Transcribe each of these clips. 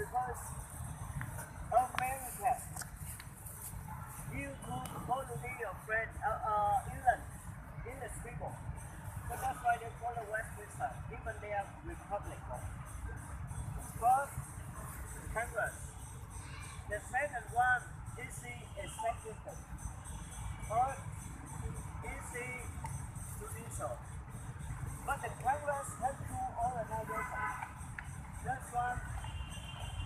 because America, you could totally your friend, English people. So that's why they call it Westminster, even they are republic. First, Congress. The second one is the executive. Third is the judicial. But the Congress has two organizations. This one,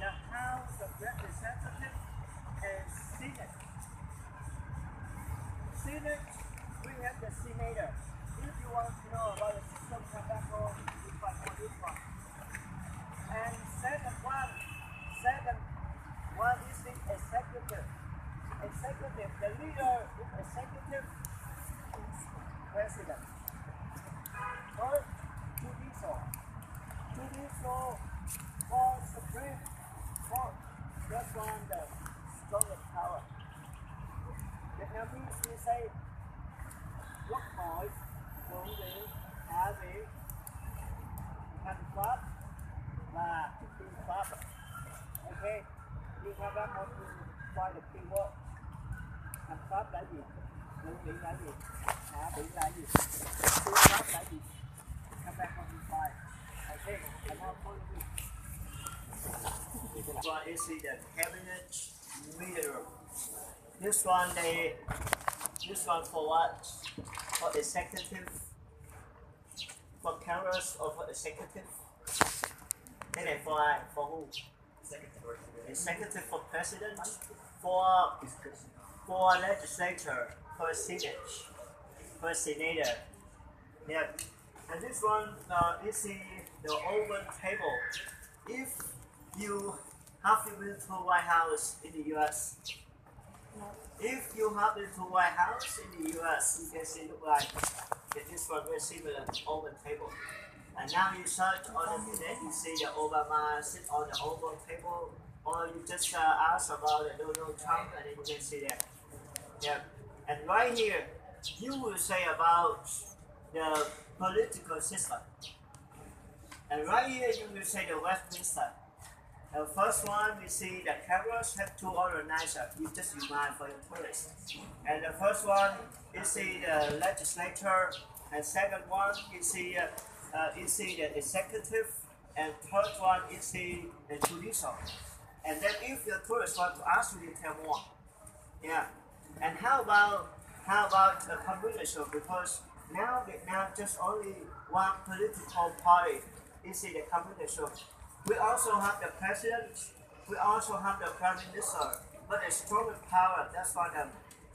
the House of Representatives and Senate. Senate, we have the senator. If you want to know about the system tobacco, you find on this one. And second one is the executive. Executive, the leader is executive president. Third, judicial. Judicial for Supreme Court. That's one the strongest power. Vietnamese we say Quốc hội, Thượng viện, Hạ viện, hành pháp và tư pháp. Okay, you have that one to find the keyword. Hành pháp là gì? Thượng viện là gì? Hạ viện là gì? Tư pháp là gì? Come back on the slide. Okay, and now for you. This one is the cabinet meter. This one for what? For executive, for Congress or for executive? And then for who? Executive for president, for legislature, for senate, for senator. Yeah. And this one is the open table. If you have been to White House in the U.S. If you have been to White House in the U.S., you can see look like this one very similar open table. And now you search on the internet, you see the Obama sit on the open table, or you just ask about Donald Trump, and then you can see that. Yeah. And right here, you will say about the political system. And right here, you will say the Westminster. The first one, we see the Congress have two organizers. You just remind for your tourists. And the first one is the legislature, and second one is the executive, and third one is the judicial. And then if your tourists want to ask you, tell more. Yeah. And how about the communism? Because now Vietnam just only one political party. Is the communism. We also have the president, we also have the prime minister, but the strongest power, that's why the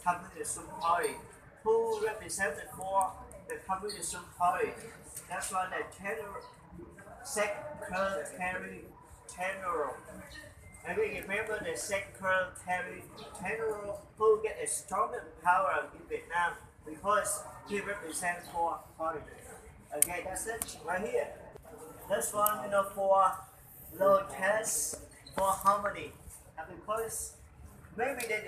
Communist Party. Who represented for the Communist Party? That's why the Secretary General. And we remember the Secretary General who get a stronger power in Vietnam because he represents for party. Okay, that's it right here. This one, for low test for harmony, and because maybe they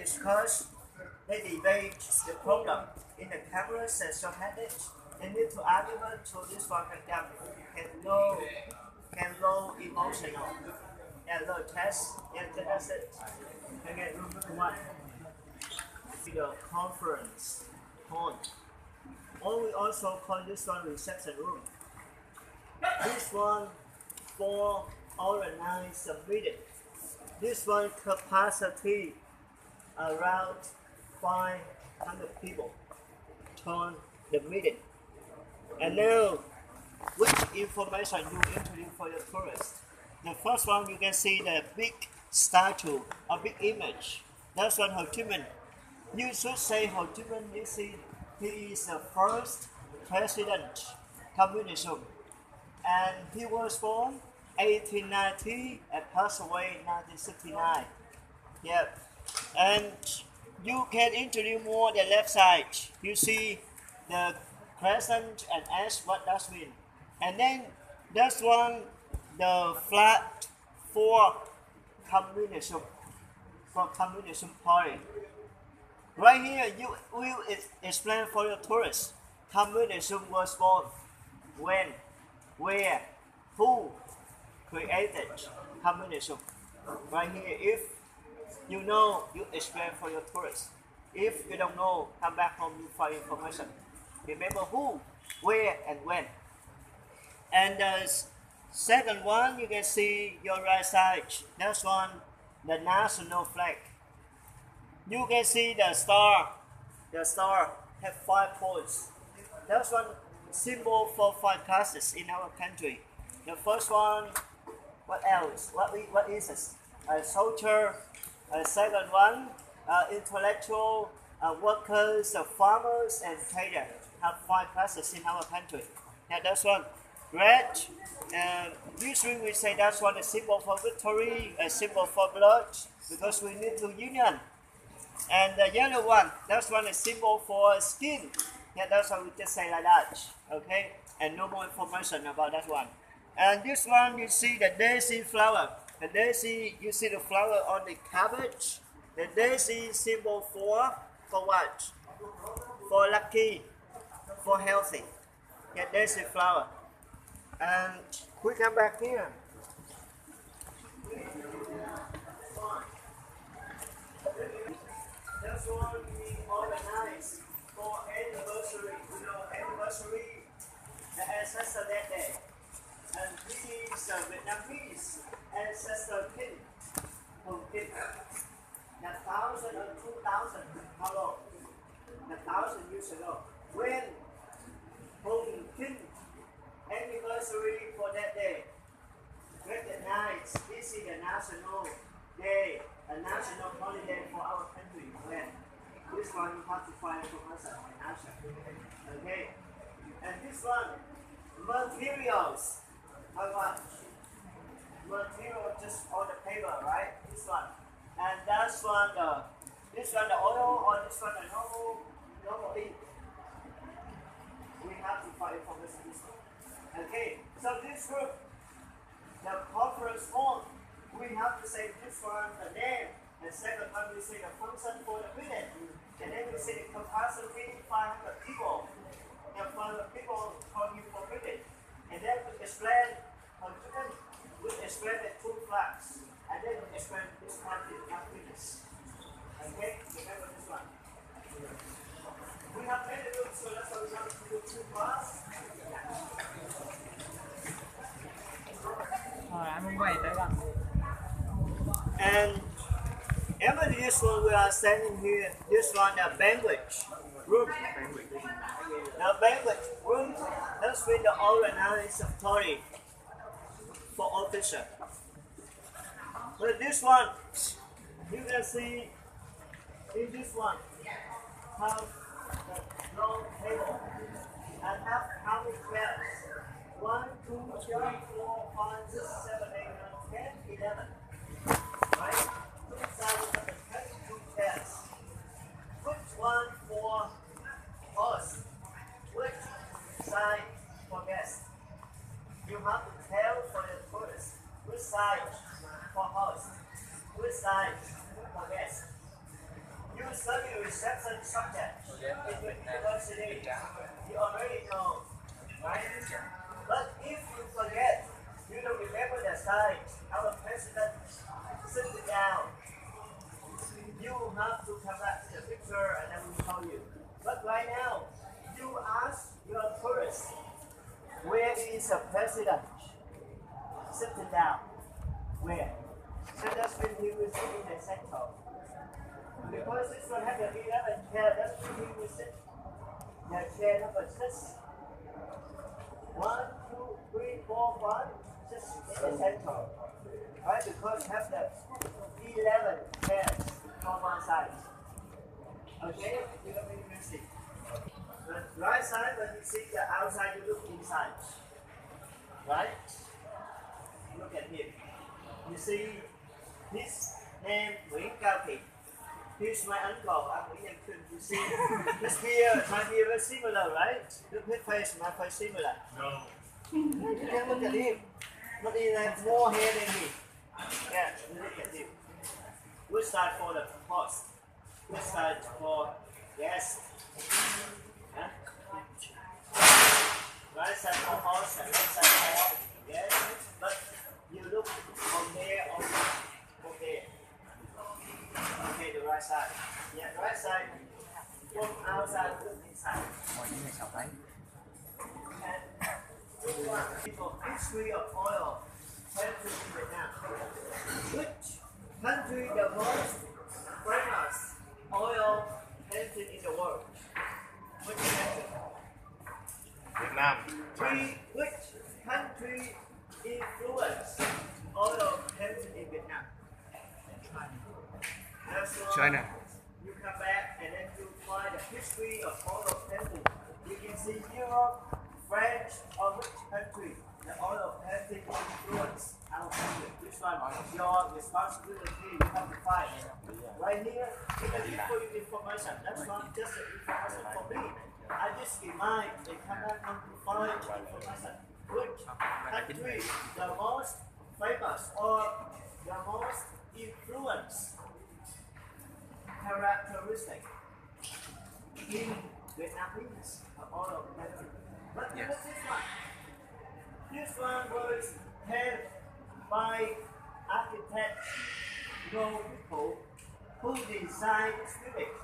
debate the problem in the cameras and so headache, they need to argument to this one that can low emotional and low test, and that's it. Again, room number one. The conference hall. Or we also call this one reception room. This one for organize a meeting. This one capacity around 500 people turn the meeting. And now, which information you introduce for your tourists? The first one you can see the big statue, a big image. That's one Ho Chi Minh. You should say Ho Chi Minh. You see, he is the first president communism, and he was born 1890 and passed away in 1969. Yeah, and you can introduce more the left side. You see the crescent and S, what does mean? And then that's one the flag for communism party. Right here, you will explain for your tourists. Communism was born when, where, who created communism. Right here, if you know, you explain for your tourists. If you don't know, come back home you find information. Remember who, where, and when. And the second one, you can see your right side. That's one, the national flag. You can see the star. The star have 5 points. That's one symbol for 5 classes in our country. The first one, what else? What is this? A soldier. Second one, intellectual, workers, farmers, and traders have 5 classes in our country. Yeah, that's one. Red, usually we say that's one a symbol for victory, a symbol for blood, because we need to union. And the yellow one, that's one a symbol for skin. Yeah, that's why we just say like that. Okay, and no more information about that one. And this one, you see the daisy flower. The daisy, you see the flower on the cabbage. The daisy symbol for what? For lucky, for healthy. Yeah, daisy flower. And we come back here. That's one we organize for anniversary. You know, anniversary, the ancestor that day. And this is Vietnamese ancestor king. Hồng King. 1,000 or 2,000, how long? 1,000 years ago. When Hồng King anniversary for that day, recognize this is a national day, a national holiday for our country. When this one you have to find from us an answer. Okay? And this one, materials. How much? Material just on the paper, right? This one. And that's one this one the oil or this one the normal ink. We have to find information this one. Okay, so this group, the conference form, we have to say this one the name, and second one we say the function for the minute, and then we say the capacity 500 people, and 500 people talking for minute, and then we explain we explain the 2 flags, and then we explain this one in minutes. Okay, remember this one. We have many groups, so that's why we have to do 2 class. And every this one we are standing here, this one the banquet room. The banquet room, that's with the organized authority for officer. But this one, you can see in this one, have the long table and have how many chairs? 1, 2, 3, 4, 5, 6, 7, 8, 9, 10, 11. Right? 2,022 chairs. Which one for us? Which side for guests? You have to tell for the tourists which side for host, which side for guests. You study reception subject in the university. You already know, right? But if you forget, you don't remember the side, our president sit down. You have to come back to the picture and then we tell you. But right now, you ask your tourists, where is the president? Sitting down. Where? So that's when he will sit in the center. Because this one has the 11 chair, that's when he will sit. The chair number 6. 1, 2, 3, 4, 5, 6 in the center. Right? Because have the 11 chairs on one side. Okay? You don't really miss it. The right side, when you see the outside, you look inside. Right? Look at him. You see his name Nguyễn Cao Thị. Here's my uncle, Nguyễn Nhân Kinh. You see this here might be very similar, right? Look his face, my face similar. No. You can look at him. But he has more hair than me. Yeah, look at him. Which side for the host? Which side for guest? Huh? Right side for host and left side for guest. But you look from there on People history of oil country in Vietnam. Which country the most famous oil country in the world? Which country? Việt Nam. Which country influence oil country in Vietnam? China. You come back and then you find the history of oil country. You can see Europe, French, or which country the oil country influence our country. This one is your responsibility. You have to find. Right here, you can give for you information. That's not just information for me. I just remind they come back and find information. Which country the most famous or the most influence characteristic in Vietnamese oil country. But look at this one. This one was held by architects, people who designed civics.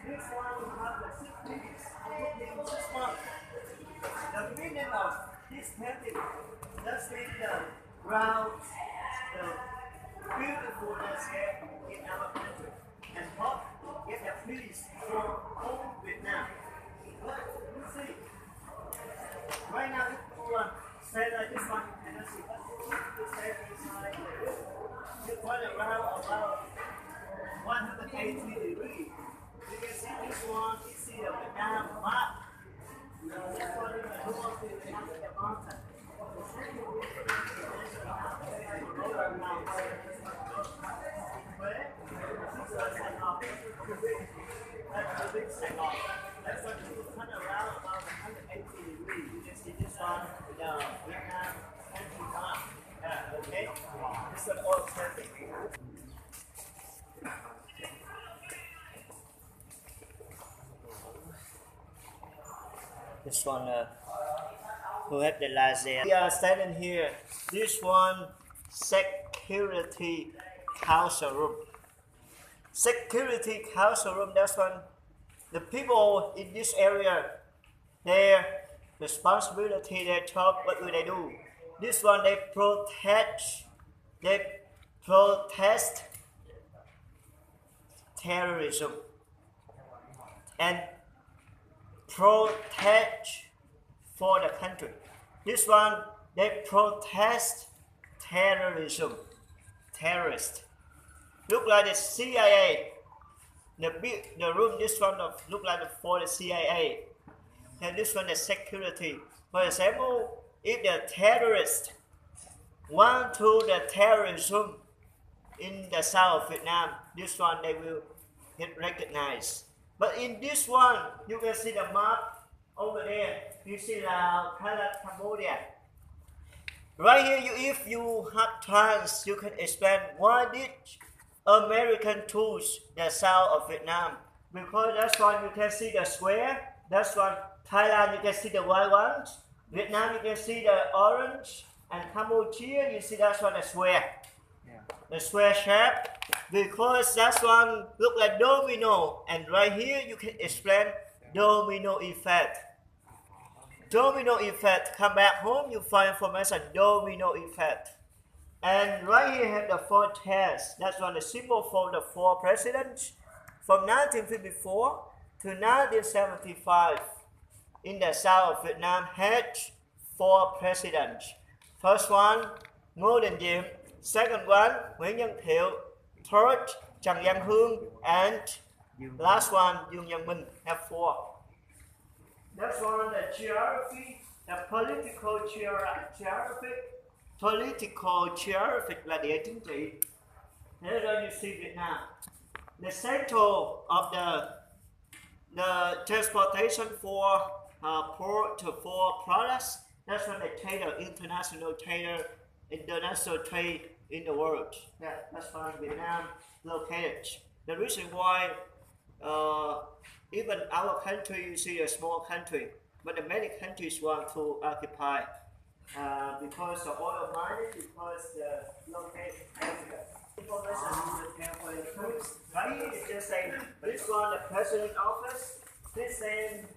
This one has the cities, including this one. The meaning of this painting just in the grounds, the beautiful landscape in our country, and hope to get a peace for all Vietnam. But you see, right now if you say like this one, and then see what you say inside this, you turn around about 180 degrees. You can see this one, you see the Vietnam map. This one is the north of the mountain. That's the big Saigon. That's when you turn around about 180 degrees. You can see this one, the Vietnam country map. Okay? This one all perfect. This one, who had the laser. We are standing here. This one, security council room. Security council room, that's one. The people in this area, their responsibility, their job, what do they do? This one, they protest terrorism and protect for the country. This one, they protest terrorism, terrorist. Look like the CIA. The room, this one look like for the CIA. And this one is security. For example, if the terrorists want to the terrorism in the south of Vietnam, this one they will get recognized. But in this one, you can see the map over there. You see Laos, Thailand, Cambodia. Right here, if you have chance, you can explain why did American choose the south of Vietnam. Because that's one you can see the square. That's one Thailand you can see the white ones. Vietnam you can see the orange. And Cambodia you see that's one the square. The square shape. Because that's one look like domino. And right here you can explain domino effect. Domino effect. Come back home you find information domino effect. And right here have the four chairs. That's one the symbol for the four presidents from 1954 to 1975. In the south of Vietnam had four presidents. First one, Ngô Đình Diệm. Second one, Nguyễn Văn Thiệu. Third, Trần Văn Hương. And last one, Dương Văn Minh. Have four. That's one the geography, the political geography. Political geography là địa chính trị. Here you see Vietnam. The center of the transportation for port for products. That's when they trade international trade in the world. Yeah, that's why Vietnam located. The reason why even our country, you see a small country, but the many countries want to occupy because of oil mining, because the location area. Information you can for the troops. Right here, it just say this one, the president office. This saying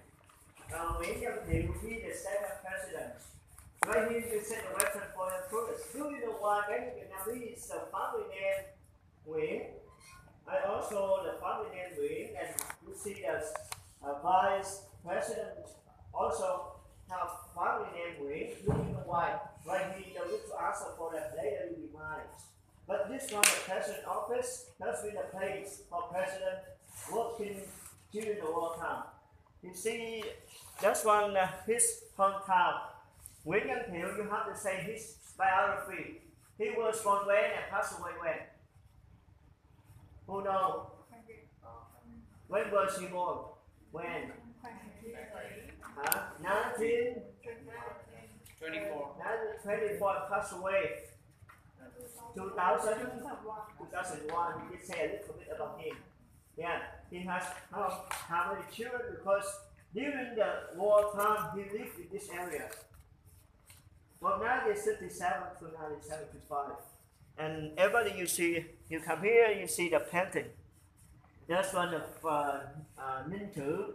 we he will be the second president. Right here you set the Western foreign tourists. Do you know why many Vietnamese family name Nguyen? I also the family name Nguyen, and you see the vice president also have family name Nguyen. Do you know why? Right here you need to answer for that later you be mine. But this one, the president office, has been a place for president working during the wartime. You see, that's one his hometown. Nguyễn Văn Thiệu, you have to say his biography. He was born when and passed away when? Who knows? When was he born? When? 1924, passed away. 2001, you can say a little bit about him. Yeah, he has how many children? Because during the war time, he lived in this area. From 1967 to 1975. And everybody you see, you come here, you see the painting. That's one of Ninh Thuy.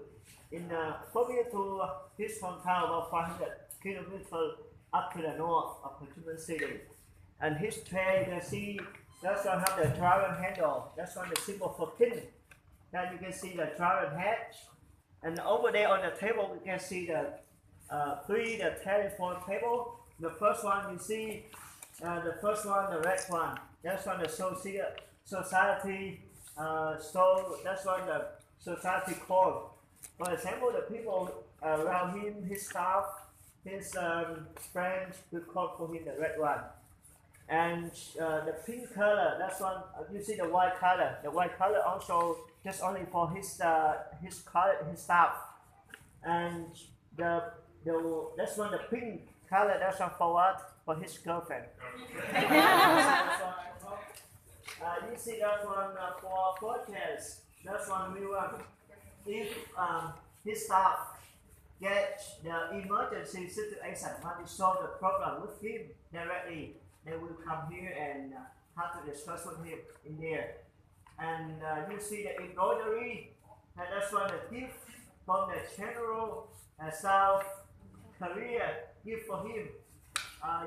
From here to his hometown, about 500 kilometers up to the north of Ho Chi Minh City. And his tray, you can see, that's one have the dragon handle. That's one the symbol for king. Now you can see the dragon head. And over there on the table, you can see the the telephone table. The first one you see, the first one, the red one. That's one the society. That's one the society code. For example, the people around him, his staff, his friends, we call for him the red one. And the pink color, that's one. You see the white color. The white color also just only for his staff. And that's one the pink color. That's one for what? For his girlfriend. You see that one for purchase. That's one we want. If his staff get the emergency situation, when we solve the problem with him directly, they will come here and have to discuss with him in there. And you see the embroidery, and that's one the gift from the General South Korea gift for him.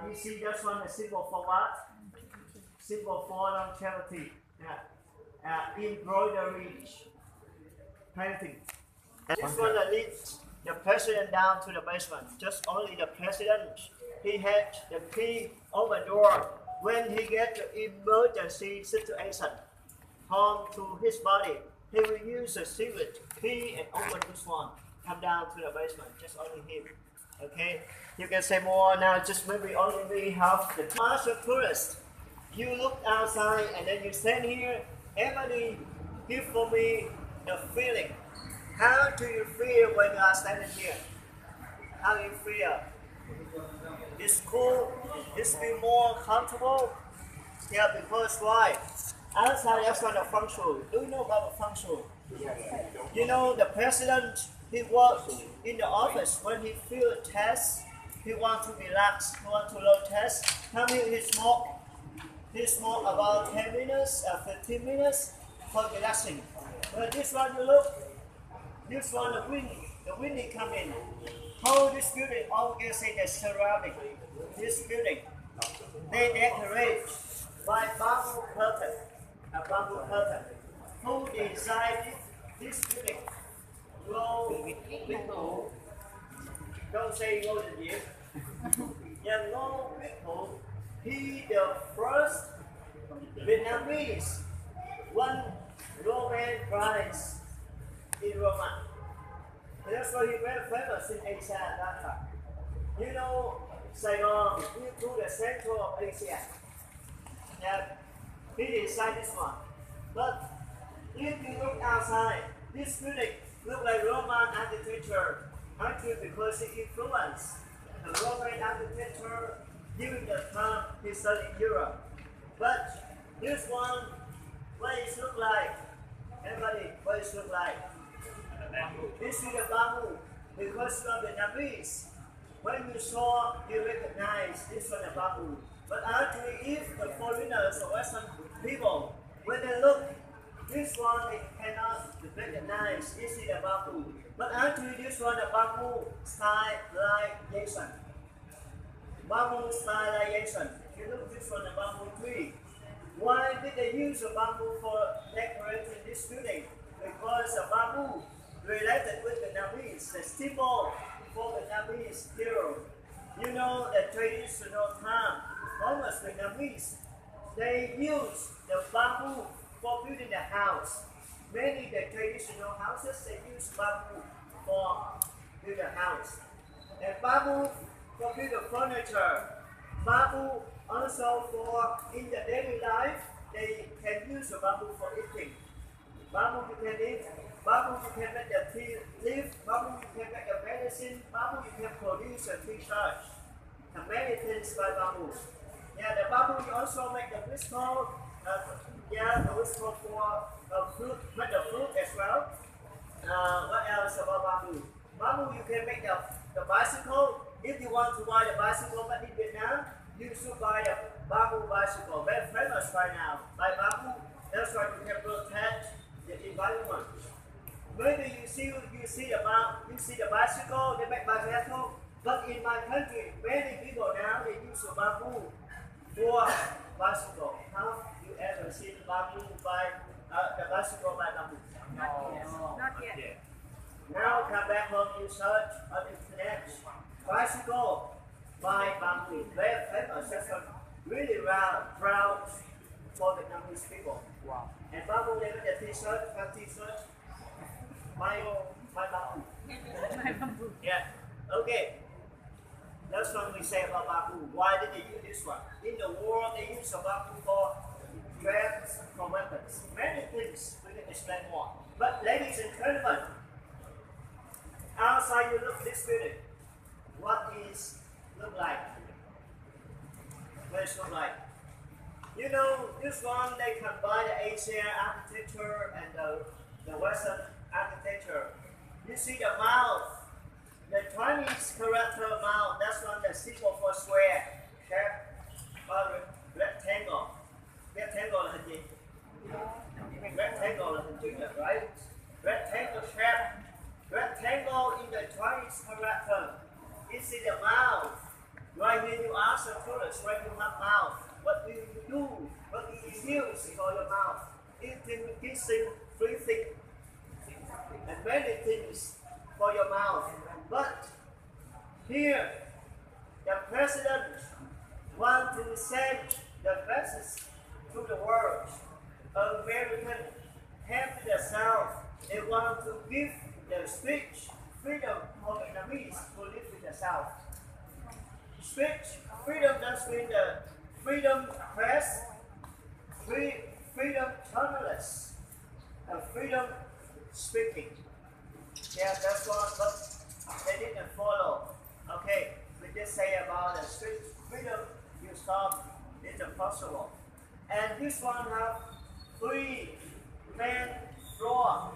You see that's one the symbol for what? Symbol for longevity. Yeah. Embroidery painting. And this one that leads the president down to the basement. Just only the president. He had the key over door. When he get the emergency situation home to his body, he will use the secret key and open this one. Come down to the basement. Just only him. Okay. You can say more now. Just maybe only we have the master tourist. You look outside and then you stand here. Everybody give for me the feeling. How do you feel when you are standing here? How do you feel? It's cool. It's feel more comfortable. Yeah, because why? Outside that's not a feng shui. Do you know about the feng shui? You know the president, he works in the office when he feel a test, he want to relax, he want to low test. Come here, he smoke. He smoke about 10 minutes, 15 minutes for relaxing. But this one you look, this one the wind come in. Whole this building, all you can see the surrounding. This building, they decorate by bamboo curtain. A bamboo curtain. Who designed this building? People. Don't say Golden Deer. Yeah, Ngô Viết Thụ. He the first Vietnamese won Nobel Prize in Roma. That's why he very famous in Asia at that time. You know, Saigon is to the central of Asia. Yeah, he designed this one. But if you look outside, this building look like Roman architecture. Actually, because it influenced the Roman architecture during the time he studied in Europe. But this one, what it look like? Everybody, what it look like? This is the bamboo, because you are Vietnamese. When you saw, you recognize this one the bamboo. But actually, if the foreigners or Western people, when they look This one they cannot recognize. This is the bamboo. But actually this one the bamboo stylization. Bamboo stylization. If you look this one the bamboo tree. Why did they use the bamboo for decorating this building? Because the bamboo related with Vietnamese, the symbol for Vietnamese hero. You know the traditional time, almost Vietnamese, they use the bamboo for building the house. Many the traditional houses they use bamboo for building the house. And bamboo for building furniture. Bamboo also for in the daily life they can use the bamboo for eating. Bamboo you can eat. Bamboo you can make the tea leaf. Bamboo you can make the medicine. Bamboo you can produce a t-shirt. And many things by bamboo. Yeah, the bamboo you also make the whistle. The whistle for fruit, make the fruit as well. What else about bamboo? Bamboo you can make the bicycle. If you want to buy the bicycle but in Vietnam, you should buy the bamboo bicycle. Very famous right now. By bamboo, that's why you can protect the environment. Maybe you see the bicycle, they make bicycle. But in my country, many people now they use the bamboo for bicycle. Have you ever seen bamboo by the bicycle by bamboo? Not yet. Now come back home, you search on the internet. Bicycle by bamboo, very famous. That's a really proud for Vietnamese people. Wow. And bamboo they make a t-shirt, my bamboo. Yeah. Okay. That's what we say about bamboo. Why did they use this one? In the world, they use the bamboo for weapons, for weapons. Many things we can explain more. But ladies and gentlemen, outside you look this building. What is look like? What does it look like? You know, this one they combine the Asian architecture and the Western architecture. You see the mouth. The Chinese character mouth, that's one the symbol for square, shape, or rectangle. Rectangle là hình gì? Rectangle là hình chữ nhật, right? Rectangle shape. Rectangle in the Chinese character. You see the mouth. Right here you ask the tourists, right you have mouth. What do you do? What do you use for your mouth? Eating, kissing, breathing, and many things for your mouth. But here, the president wants to send the message to the world. American help the South. They want to give the speech freedom for Vietnamese to live in the South. Speech freedom does mean the freedom press, freedom journalists, and freedom speaking. Yeah, that's what, but they didn't follow. Okay, we just say about the speech freedom, you stop, it's impossible. And this one have 3 main floor.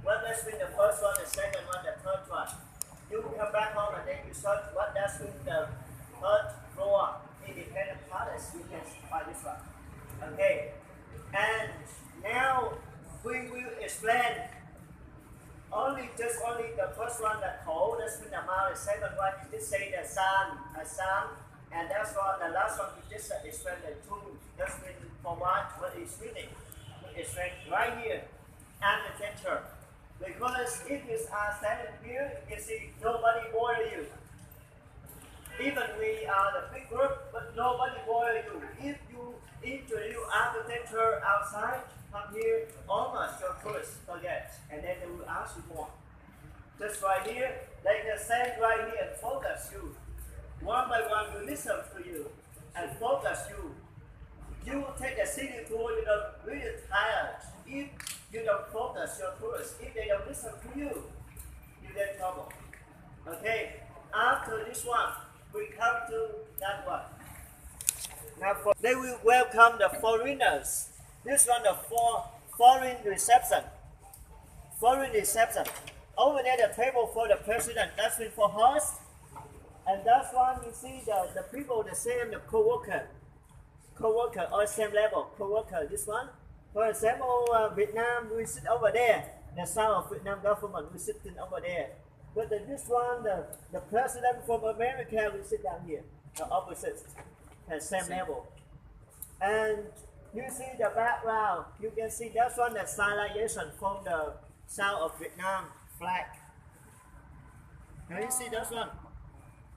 What does mean the first one, the second one, the third one? You come back home and then you search what does mean the third floor independent palace. You can find this one. Okay, and now we will explain only the first one, the cold, that's mean the amount. The second one you just say the sun, and that's one. The last one you just explain the two. That's mean for what is meaning. We explain right here architecture. Because if you are standing here, you see nobody boil you. Even we are the big group, but nobody boil you. If you introduce architecture outside, come here, almost your tourists forget, and then they will ask you more. Just right here, they can stand right here and focus you. One by one, will listen to you and focus you. You take a city tour, you don't really tired. If you don't focus your tourists, if they don't listen to you, you get trouble. Okay, after this one, we come to that one. Now they will welcome the foreigners. This one, the foreign reception. Foreign reception. Over there, the table for the president, that's been for host. And that's one, you see the people, the same, the co-worker or same level, co-worker, this one, For example, Vietnam, we sit over there. The South of Vietnam government, we sitting over there. But this one, the president from America, will sit down here. The opposite, at same level. And you see the background. You can see that's one the stylization from the South of Vietnam flag. Now you see that one?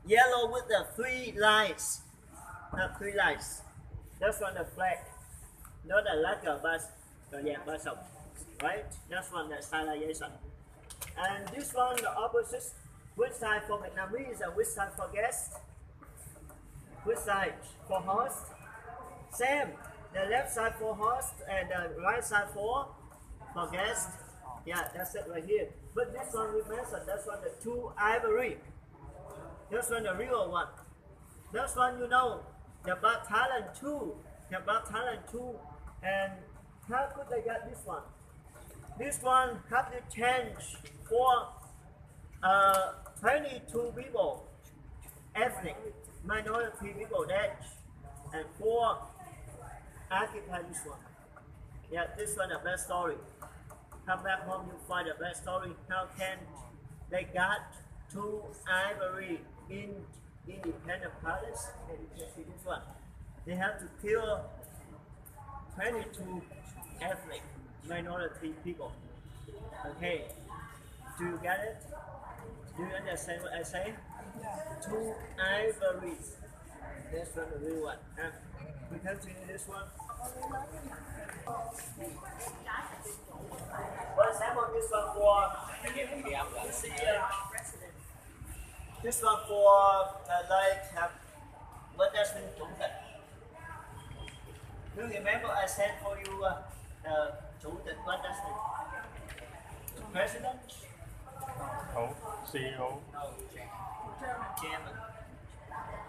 Yellow with the three lines. Not three lines. That's one the flag. Not the lager, but right? That's one the stylization. And this one the opposite. Which side for Vietnamese and which side for guest? Which side for host? Same. The left side for host and the right side for guest. Yeah, that's it right here. But this one we mentioned, that's one the two ivory. That's one the real one. That's one you know, the battalion 2. The battalion 2. And how could they get this one? This one have to change for 22 people, ethnic, minority people that, and 4 occupy this one. Yeah, this one a bad story. Come back home, you find a bad story. How can they got 2 ivory in independent palace? And you can see this one. They have to kill 22 ethnic minority people. Okay, do you get it? Do you understand what I say? 2 ivories. That's one the real one. We continue this one. For example, this one for this one for what does mean chủ tịch? Do you remember I said for you chủ tịch what does mean? President? Oh, CEO. No, chairman.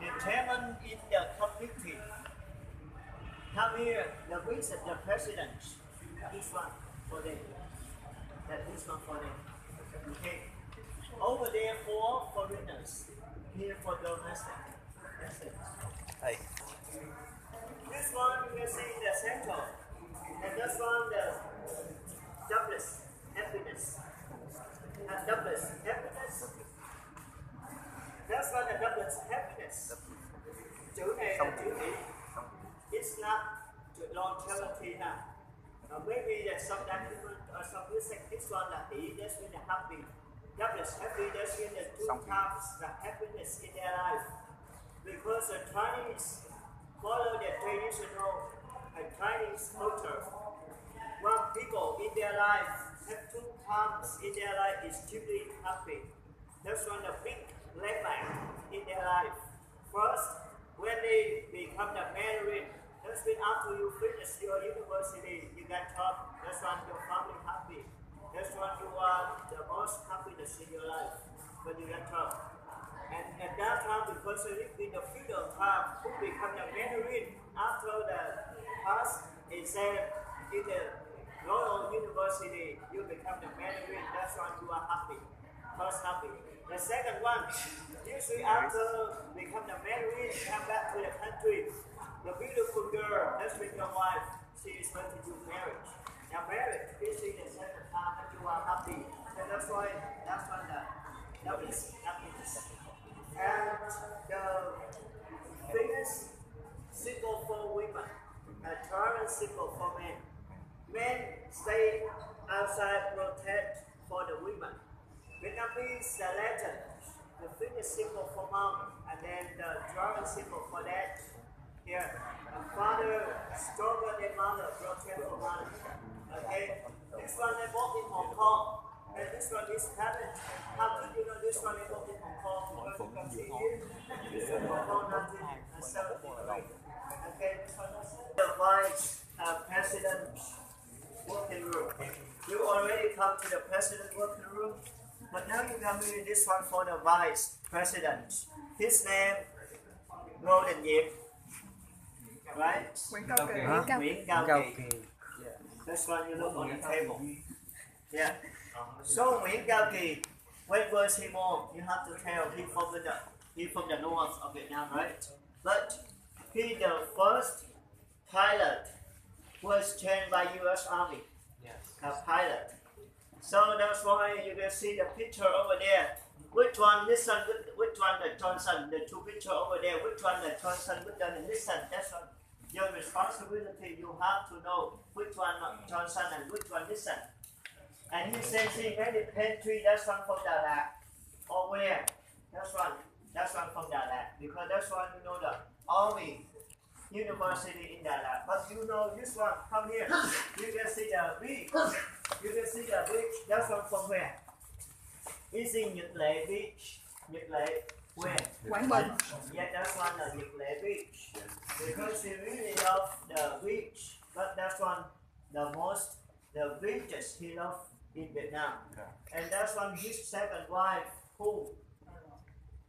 The chairman in the committee. Come here, the vice the president. This one for them. This one for them. Okay. Over there for foreigners. Here for domestic. That's it. Hey. This one you can see in the center. And this one the doubtless happiness. And doubtless happiness. That's one the doubtless happiness. Chữ này là chữ gì? It's not longevity now. Maybe there's some document or some music. This one là hỷ, that's when they're happy. Doubtless happy, that's when the 2 times the happiness in their life. Because the Chinese follow their traditional Chinese culture. When people in their life have 2 times in their life is truly happy. That's one the big landmark in their life. First, when they become the married, that's when after you finish your university, you get job. That's when your family happy. That's when you are the most happiness in your life when you get job. And at that time, because you live in the feudal time, who become the married after the past exam in the Royal University, you become the married. That's when you are happy. First happy. The second one, usually after become the married, come back to the country. The beautiful girl, that's with your wife, she is going to do marriage. Now marriage is the second time that you are happy. And that's why that is happiness. And the famous symbol for women, a German symbol for men. Men stay outside, protect for the women. Vietnamese, the legend, the Finnish symbol for mom, and then the German symbol for dad. Here, a father stronger than mother, protect for mother. Okay, this one they bought in Hong Kong, and this one is patent. How did you know this one they bought in Hong Kong? Because you can see here, this is Hong Kong 1973. Okay, this one is the vice president working room. You already come to the president working room, but now you come in this one for the vice president. His name, Ngô Đình Diệm. Right? Nguyễn Cao Kỳ. Nguyễn Cao Kỳ. Yeah. That's why you look on the table. Yeah. So Nguyễn Cao Kỳ, when was he born? You have to tell he from the north of Vietnam, right? But he the first pilot was trained by U.S. Army, Yes. a pilot. So that's why you can see the picture over there. Which one Nixon, which one the Johnson, the two picture over there, which one the Johnson, which one the Nixon, that's what your responsibility. You have to know which one Johnson and which one Nixon. And he says he made it pantry, that's one from Đà Lạt. Or where? That's one from Đà Lạt. Because that's one, you know, the Army University in Đà Lạt. But you know this one, come here. You can see the beach. You can see the beach. That's one from where? It's in Nhật Lệ Beach. Nhật Lệ, where? Quảng Bình. Yeah, that's one the Nhật Lệ Beach. Because he really loved the beach. But that's one the beaches he loved in Vietnam. And that's one his second wife, who?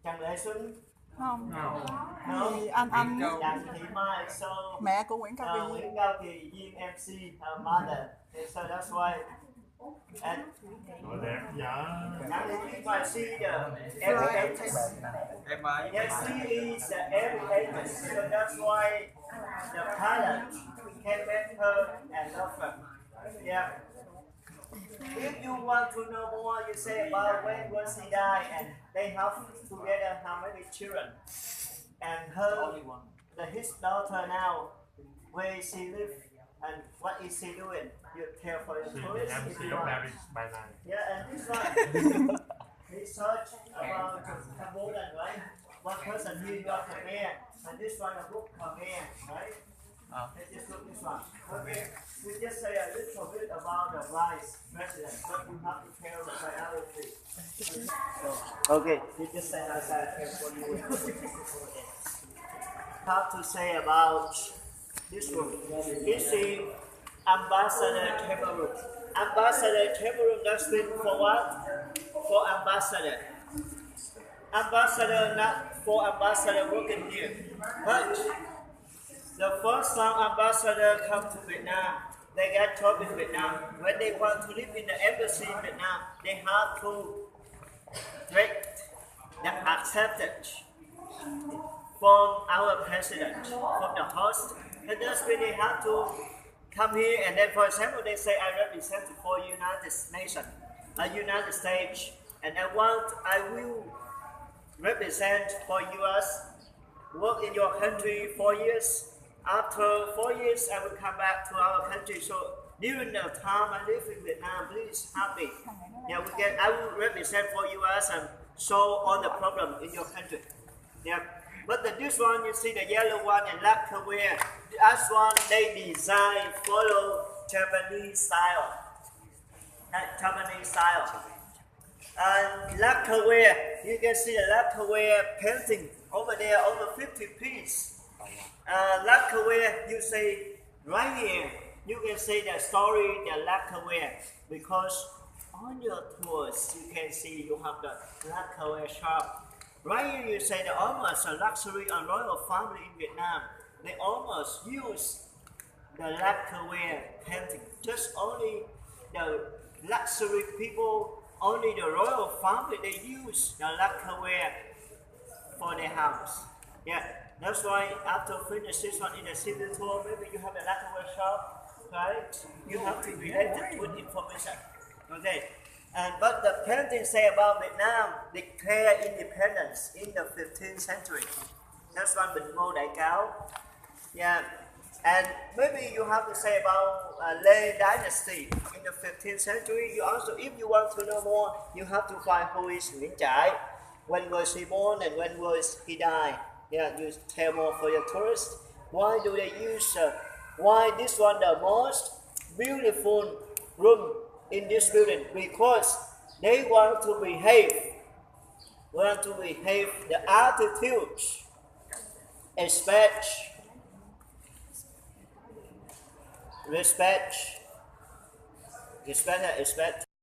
Trần Lệ Xuân? Không. No. Thì anh Đặng Thị Mai. So mẹ của Nguyễn Cao Kỳ. Nguyễn Cao Kỳ, GMC, her mother. And so that's why. And Ở đẹp dạ. if I see the evidence, Em ơi. yes, she is the evidence. So that's why the pilot can met her and love her. Yeah. If you want to know more, you say about when was he died and they have together how many children. And her, his daughter now, where is she live and what is she doing? You tell for the She tourists became if she you got want. married by night. Yeah, and this one, research about Cambodia, right? One person here got Khmer, and this one a book Khmer, right? Let's just look this one. Okay, we just say a little bit about the vice president, but you have to tell the priority. Okay, we just say as I tell for you. Have to say about this one. This is Ambassador Cameroon. Ambassador Cameroon, that's been for what? For ambassador. Ambassador, not for ambassador working here. But the first time ambassador come to Vietnam, they got job in Vietnam. When they want to live in the embassy in Vietnam, they have to get the acceptance from our president, from the host. And that's when they have to come here and then, for example, they say I represent for United Nations, United States, and I will represent for US, work in your country 4 years. After 4 years, I will come back to our country. So during the time I live in Vietnam, please help me. Yeah, I will represent for US and solve all the problem in your country. Yeah. But this one, you see the yellow one and lacquerware. That's one they design follow Japanese style. Japanese style. And lacquerware, you can see the lacquerware painting over there, over 50 pieces. Lacquerware, you see right here, you can see the story, the lacquerware, because on your tours you can see you have the lacquerware shop. Right here you say the almost a luxury and royal family in Vietnam. They almost use the lacquerware painting. Just only the luxury people, only the royal family, they use the lacquerware for their house. Yeah, that's why after finish this one in the city tour, maybe you have a lacquerware shop, right? You have to relate it with information. Okay. But the painting say about Vietnam declare independence in the 15th century. That's one Bình Ngô Đại Cáo. Yeah. And maybe you have to say about Lê Dynasty in the 15th century. You also, if you want to know more, you have to find who is Nguyễn Trãi. When was he born and when was he died? Yeah, you tell more for your tourists. Why do they use? Why this one the most beautiful room in this building? Because they want to behave the attitudes, respect.